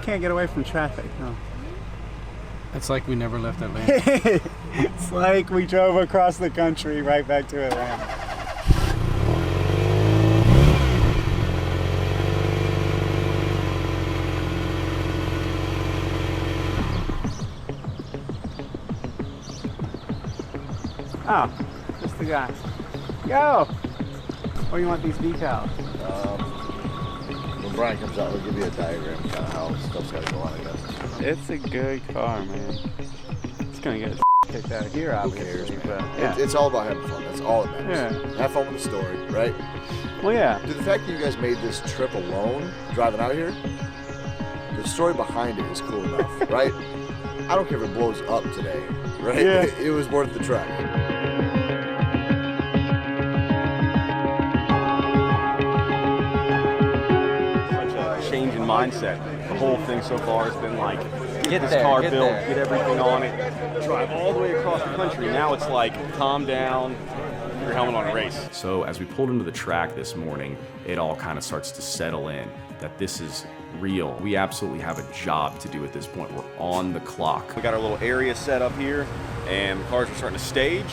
can't get away from traffic. No. It's like we never left Atlanta. It's like we drove across the country right back to Atlanta. Oh, just the guys. Yo! Or you want these decals? When Brian comes out, we'll give you a diagram of kind of how stuff's got to go on, I guess. It's a good car, man. It's gonna get kicked out of here, obviously. But yeah. It's all about having fun. That's all it matters. Yeah. Have fun with the story, right? Well, yeah. Dude, the fact that you guys made this trip alone, driving out here, the story behind it is cool enough, right? I don't care if it blows up today, right? Yeah. It was worth the trek. Change in mindset. The whole thing so far has been like, get this car built, get everything on it, drive all the way across the country. Now it's like, calm down, put your helmet on a race. So as we pulled into the track this morning, it all kind of starts to settle in that this is real. We absolutely have a job to do at this point. We're on the clock. We got our little area set up here, and the cars are starting to stage.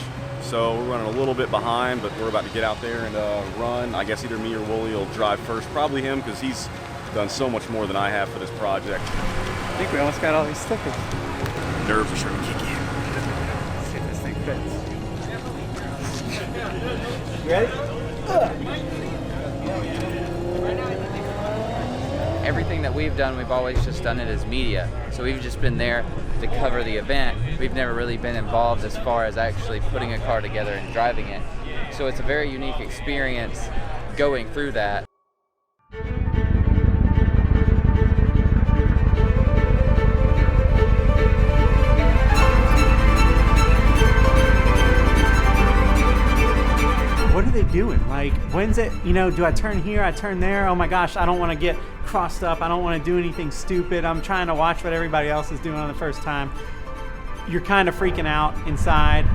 So we're running a little bit behind, but we're about to get out there and run. I guess either me or Wooly will drive first. Probably him, because he's done so much more than I have for this project. I think we almost got all these stickers. Nerves are starting to kick in. Let's see if this thing fits. You ready? Everything that we've done, we've always just done it as media. So we've just been there to cover the event. We've never really been involved as far as actually putting a car together and driving it. So it's a very unique experience going through that. What are they doing? Like, when's it, you know, do I turn here, I turn there? Oh my gosh, I don't want to get crossed up. I don't want to do anything stupid. I'm trying to watch what everybody else is doing on the first time. You're kind of freaking out inside.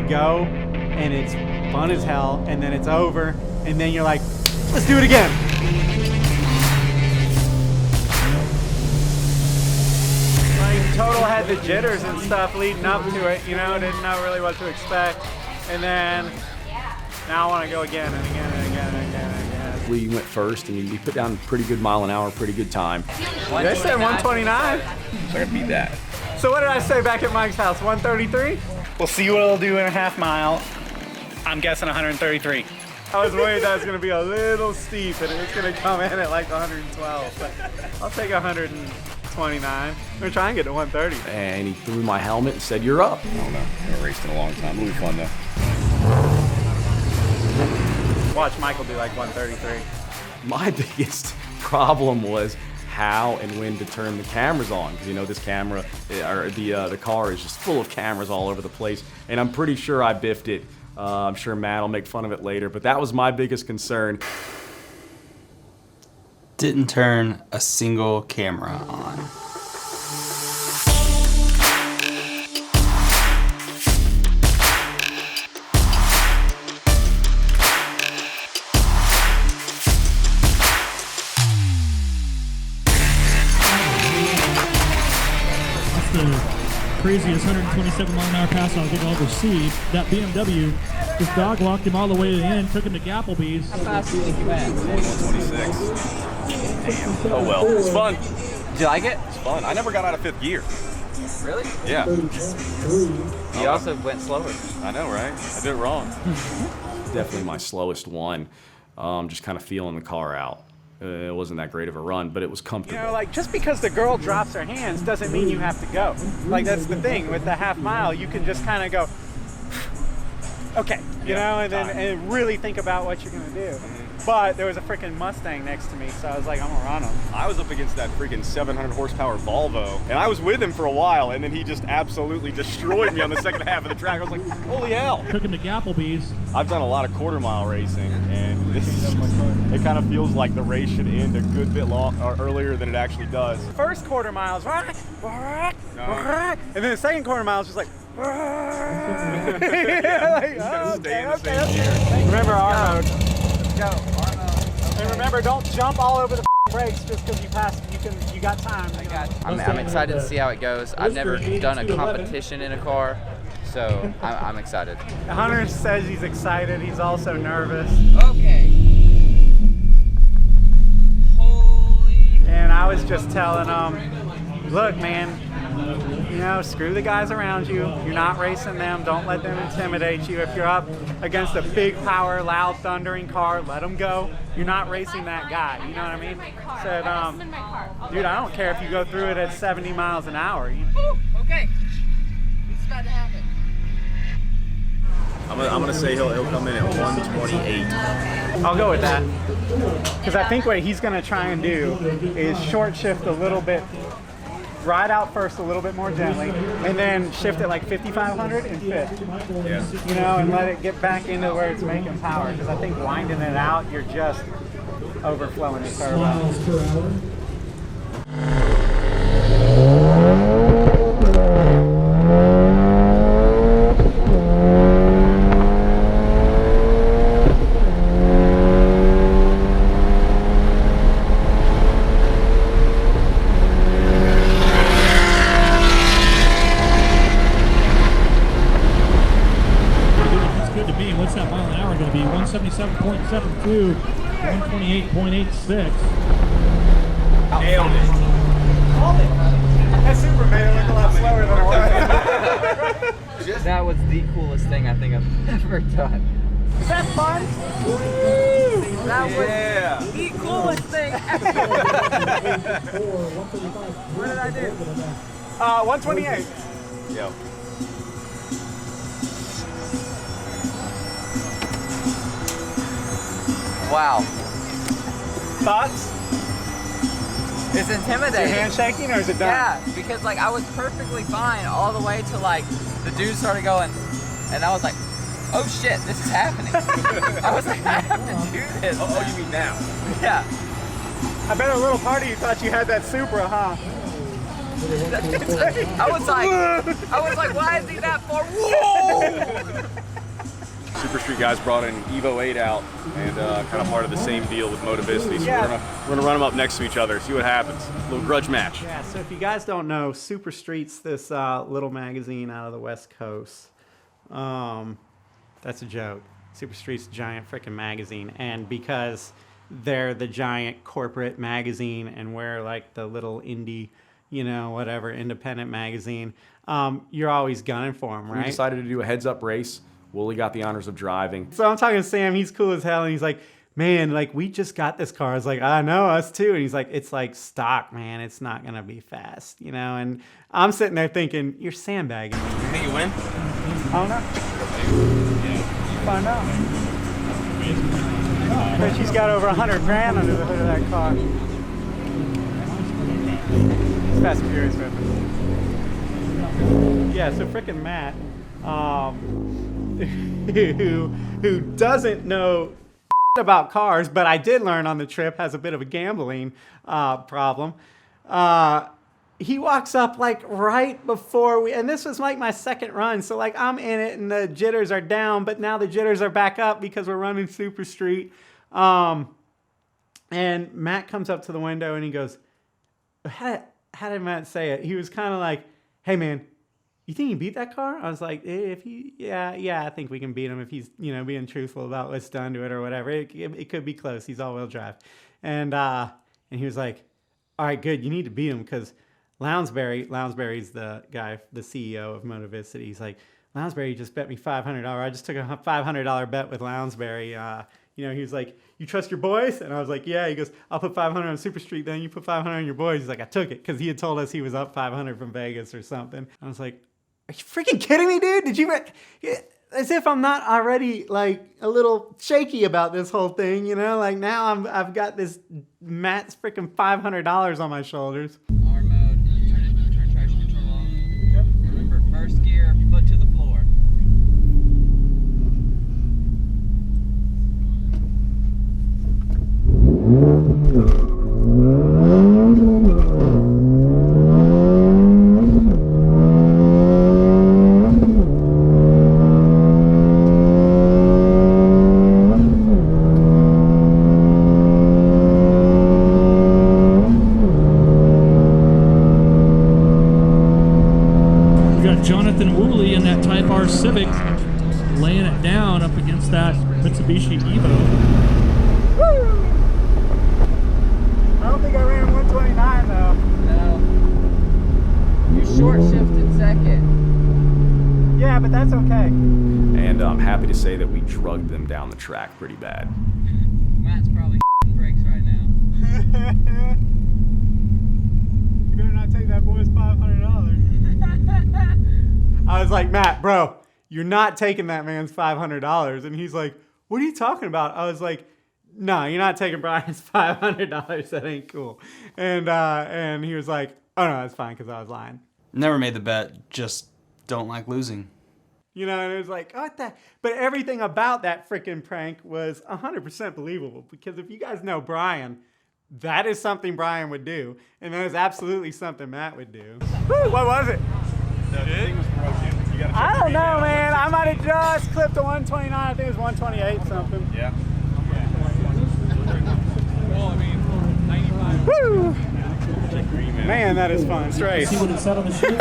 Go and it's fun as hell, and then it's over, and then you're like, let's do it again. Like, total had the jitters and stuff leading up to it, you know, didn't know really what to expect, and then now I want to go again and again and again and again and again. We went first, and we put down a pretty good mile an hour, pretty good time. They said 129. So I gotta beat that. So what did I say back at Mike's house? 133? We'll see what it'll do in a half mile. I'm guessing 133. I was worried that was going to be a little steep and it was going to come in at like 112, but I'll take 129. I'm going to try and get to 130. And he threw my helmet and said, "You're up." I don't know. I haven't raced in a long time. It'll be fun though. Watch Michael do like 133. My biggest problem was how and when to turn the cameras on, because you know this camera, or the car is just full of cameras all over the place, and I'm pretty sure I biffed it. I'm sure Matt will make fun of it later, but that was my biggest concern. Didn't turn a single camera on. Craziest 127 mile an hour pass I think I'll ever see. That BMW just dog walked him all the way to the end, took him to Gapplebee's. How fast do you think you went? 126. Damn. Oh well, it's fun. Did you like it? It's fun. I never got out of fifth gear. Really? Yeah. You also went slower. I know, right? I did it wrong. Definitely my slowest one. Just kind of feeling the car out. It wasn't that great of a run, but it was comfortable. You know, like, just because the girl drops her hands doesn't mean you have to go. Like, that's the thing. With the half mile, you can just kind of go. okay, you know, and then and really think about what you're gonna do. But there was a freaking Mustang next to me, so I was like, I'm gonna run him. I was up against that freaking 700 horsepower Volvo, and I was with him for a while, and then he just absolutely destroyed me on the second half of the track. I was like, holy hell. Took him to Applebee's. I've done a lot of quarter mile racing, and it kind of feels like the race should end a good bit earlier than it actually does. First quarter miles, and then the second quarter mile is just like, like, okay. Remember our mode. Let's go. And remember, don't jump all over the brakes just because you passed. You got time. I'm excited to see how it goes. I've never done a competition in a car, so I'm excited. Hunter says he's excited. He's also nervous. Okay. Holy. And I was just telling him, look, man, you know, screw the guys around you. You're not racing them. Don't let them intimidate you. If you're up against a big power, loud, thundering car, let them go. You're not racing that guy. You know what I mean? Said, dude, I don't care if you go through it at 70 miles an hour. Okay. This is about to happen. I'm gonna say he'll come in at 128. I'll go with that. Because I think what he's going to try and do is short shift a little bit, ride out first a little bit more gently, and then shift it like 5,500 and fifth. Yeah. You know, and let it get back into where it's making power. Because I think winding it out, you're just overflowing the turbo. Miles per hour. What's that mile an hour going to be? 177.72, 128.86. Nailed it. That Super made it look a lot slower than it was. That was the coolest thing I think I've ever done. Is that fun? That was Yeah. the coolest thing ever. What did I do? 128. Yep. Wow. Thoughts? It's Is your intimidating. hand shaking or is it done? Yeah, because like I was perfectly fine all the way to like the dude started going, and I was like, oh shit, this is happening. I was like, I have to do this. Oh, you mean now? Yeah. I bet a little part of you thought you had that Supra, huh? I was like, why is he that far? Whoa! Super Street guys brought an Evo 8 out, and kind of part of the same deal with Motovicity. So Yeah. we're gonna run them up next to each other, see what happens. A little grudge match. Yeah, so if you guys don't know, Super Street's this little magazine out of the West Coast. That's a joke. Super Street's a giant freaking magazine, and because they're the giant corporate magazine and we're like the little indie, you know, whatever, independent magazine, you're always gunning for them, We right? decided to do a heads-up race. Wooly got the honors of driving. So I'm talking to Sam, he's cool as hell, and he's like, man, like, we just got this car. I was like, I know, us too. And he's like, it's like stock, man. It's not going to be fast, you know? And I'm sitting there thinking, you're sandbagging me. You think you win? I don't know. Find out. But she's got over 100 grand under the hood of that car. It's Fast and Furious reference. Yeah, so frickin' Matt, who doesn't know about cars, but I did learn on the trip, has a bit of a gambling problem. He walks up like right before and this was like my second run, so like I'm in it and the jitters are down, but now the jitters are back up because we're running Super Street. And Matt comes up to the window and he goes, how did Matt say it? He was kind of like, hey man, you think you beat that car? I was like, yeah, I think we can beat him if he's, you know, being truthful about what's done to it or whatever. It could be close. He's all-wheel drive. And he was like, all right, good. You need to beat him because Lounsbury's the guy, the CEO of Motovicity. He's like, Lounsbury just bet me $500. I just took a $500 bet with Lounsbury. You know, he was like, you trust your boys? And I was like, yeah. He goes, I'll put 500 on Super Street, then you put 500 on your boys. He's like, I took it because he had told us he was up 500 from Vegas or something. I was like, are you freaking kidding me, dude? Did you as if I'm not already like a little shaky about this whole thing, you know? Like now I've got this Matt's freaking $500 on my shoulders. R mode, turn traction control on. Yep. Remember, first gear, foot to the floor. Jonathan Woolley in that Type-R Civic laying it down up against that Mitsubishi Evo. Woo! I don't think I ran 129 though. No. You short shifted second. Yeah, but that's okay. And I'm happy to say that we drugged them down the track pretty bad. Matt's probably brakes right now. You better not take that boy's $500. I was like, Matt, bro, you're not taking that man's $500. And he's like, what are you talking about? I was like, no, you're not taking Brian's $500. That ain't cool. And he was like, oh no, that's fine, because I was lying. Never made the bet, just don't like losing. You know, and it was like, what the? But everything about that freaking prank was 100% believable, because if you guys know Brian, that is something Brian would do. And that is absolutely something Matt would do. Woo, what was it? The thing was broken. You gotta check I the don't reading know, on man. I 160. might have just clipped a 129. I think it was 128 something. Yeah. Well, I mean, 95. Woo! Man, that is fun. Straight. See what it said on the sheet?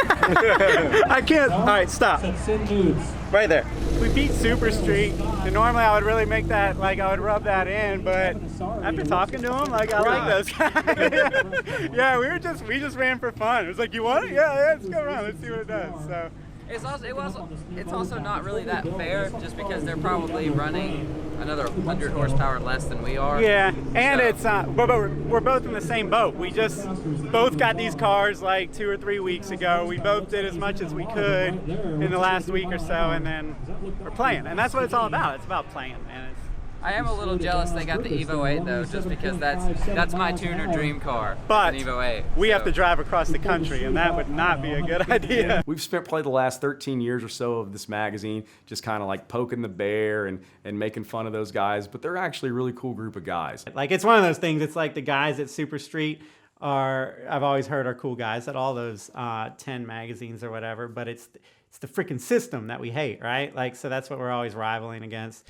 I can't. All right, stop. It said Sid Nudes. Right there. We beat Super Street, and normally I would really make that, like I would rub that in, but after talking to him, like I like those guys. Yeah, we just ran for fun. It was like, you want it? Yeah, let's go around. Let's see what it does. So. It's also not really that fair, just because they're probably running another 100 horsepower less than we are. Yeah, and So- it's but we're both in the same boat. We just both got these cars like 2 or 3 weeks ago. We both did as much as we could in the last week or so, and then we're playing. And that's what it's all about. It's about playing, man. I am a little jealous they got the Evo 8 though, just because that's my tuner dream car. But an Evo 8. we have to drive across the country, and that would not be a good idea. We've spent probably the last 13 years or so of this magazine just kind of like poking the bear and making fun of those guys, but they're actually a really cool group of guys. Like, it's one of those things. It's like the guys at Super Street I've always heard are cool guys at all those 10 magazines or whatever, but it's the freaking system that we hate, right? Like, so that's what we're always rivaling against.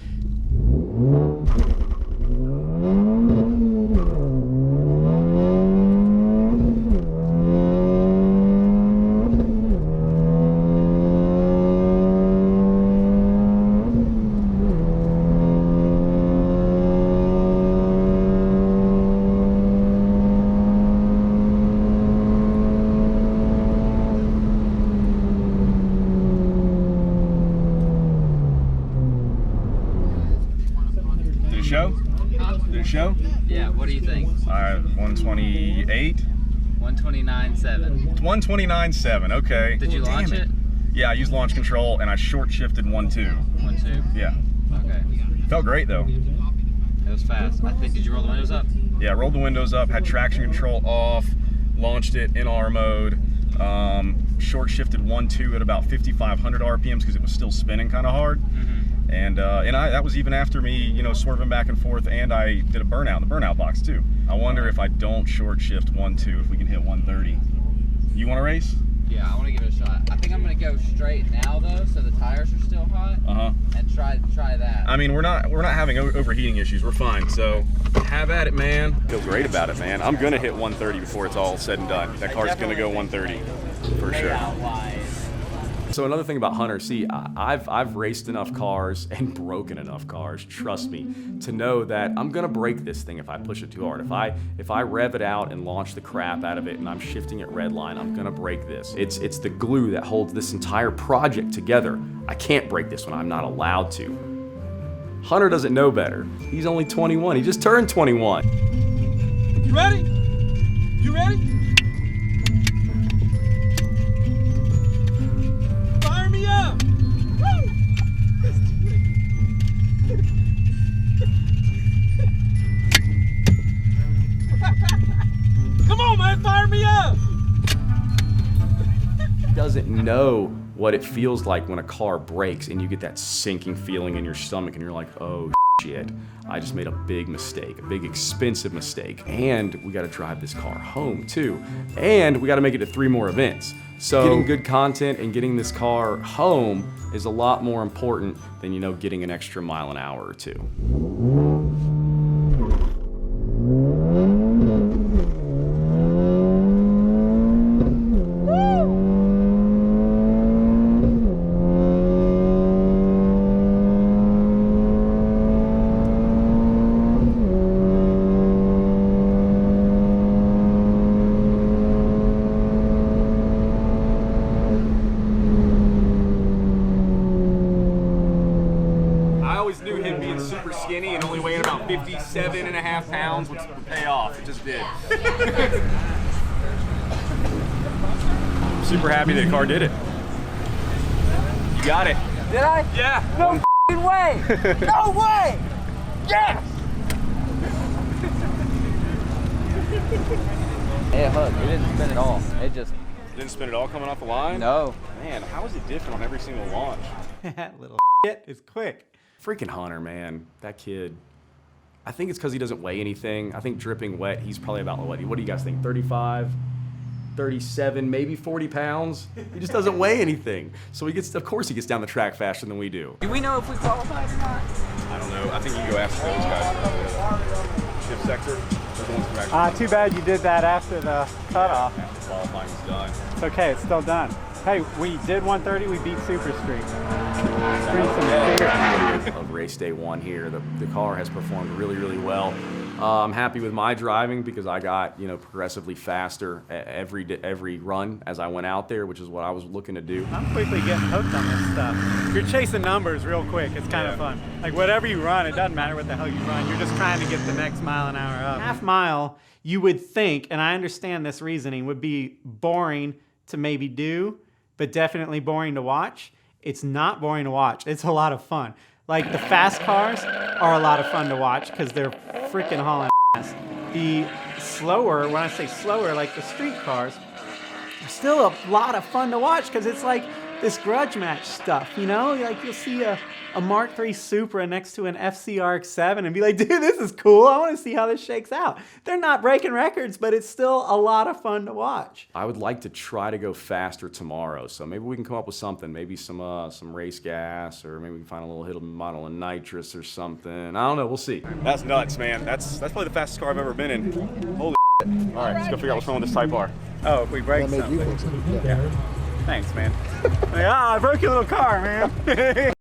Show? Yeah, what do you think? 128. 129.7. 129.7, okay. Did you launch it? Yeah, I used launch control and I short shifted 1.2. 1.2? Yeah. Okay. Felt great though. It was fast. I think, did you roll the windows up? Yeah, rolled the windows up, had traction control off, launched it in R mode, short shifted 1.2 at about 5,500 RPMs because it was still spinning kind of hard. And that was even after me, you know, swerving back and forth, and I did a burnout in the burnout box too. I wonder if I don't short shift 1.2, if we can hit 130. You want to race? Yeah, I want to give it a shot. I think I'm going to go straight now though, so the tires are still hot. And try that. I mean, we're not having overheating issues. We're fine. So have at it, man. Feel great about it, man. I'm gonna hit 130 before it's all said and done. That car's gonna go 130 for sure. So another thing about Hunter, see, I've raced enough cars and broken enough cars, trust me, to know that I'm gonna break this thing if I push it too hard. If I rev it out and launch the crap out of it and I'm shifting at red line, I'm gonna break this. It's the glue that holds this entire project together. I can't break this one, I'm not allowed to. Hunter doesn't know better. He's only 21, he just turned 21. You ready? You ready? Fire me up! Woo! Let's me up! Doesn't know what it feels like when a car brakes and you get that sinking feeling in your stomach and you're like, oh shit, I just made a big mistake, a big expensive mistake. And we gotta drive this car home too. And we gotta make it to 3 more events. So getting good content and getting this car home is a lot more important than, you know, getting an extra mile an hour or 2. I always knew him being super skinny and only weighing about 57.5 pounds would pay off. It just did. I'm super happy that car did it. You got it. Did I? Yeah. No f***ing way! No way! Yes! It hooked. It didn't spin at all. It just... Didn't spin it all coming off the line? No. Man, how is it different on every single launch? That little shit is quick. Freaking Hunter, man. That kid. I think it's because he doesn't weigh anything. I think dripping wet, he's probably about, what do you guys think, 35, 37, maybe 40 pounds? He just doesn't weigh anything. So he gets, of course he gets down the track faster than we do. Do we know if we qualified or not? I don't know. I think you can go ask those guys. Shift sector. They're the ones who actually Too bad you did that after the cutoff. qualifying's done. It's okay, it's still done. Hey, we did 130, we beat Super Street. Of race day 1 here, the car has performed really, really well. I'm happy with my driving because I got, you know, progressively faster every run as I went out there, which is what I was looking to do. I'm quickly getting hooked on this stuff. You're chasing numbers real quick. It's kind of fun. Like whatever you run, it doesn't matter what the hell you run. You're just trying to get the next mile an hour up. Half mile, you would think, and I understand this reasoning, would be boring to maybe do, but definitely boring to watch. It's not boring to watch. It's a lot of fun. Like the fast cars are a lot of fun to watch because they're freaking hauling ass. The slower, when I say slower, like the street cars, are still a lot of fun to watch because it's like this grudge match stuff, you know? Like you'll see a Mark III Supra next to an FCRX7 and be like, dude, this is cool. I want to see how this shakes out. They're not breaking records, but it's still a lot of fun to watch. I would like to try to go faster tomorrow, so maybe we can come up with something. Maybe some race gas, or maybe we can find a little hidden model of nitrous or something. I don't know. We'll see. That's nuts, man. That's probably the fastest car I've ever been in. Holy shit. All right, let's go figure out what's wrong with this Type-R. Oh, if we break something. Yeah. Thanks, man. Like, I broke your little car, man.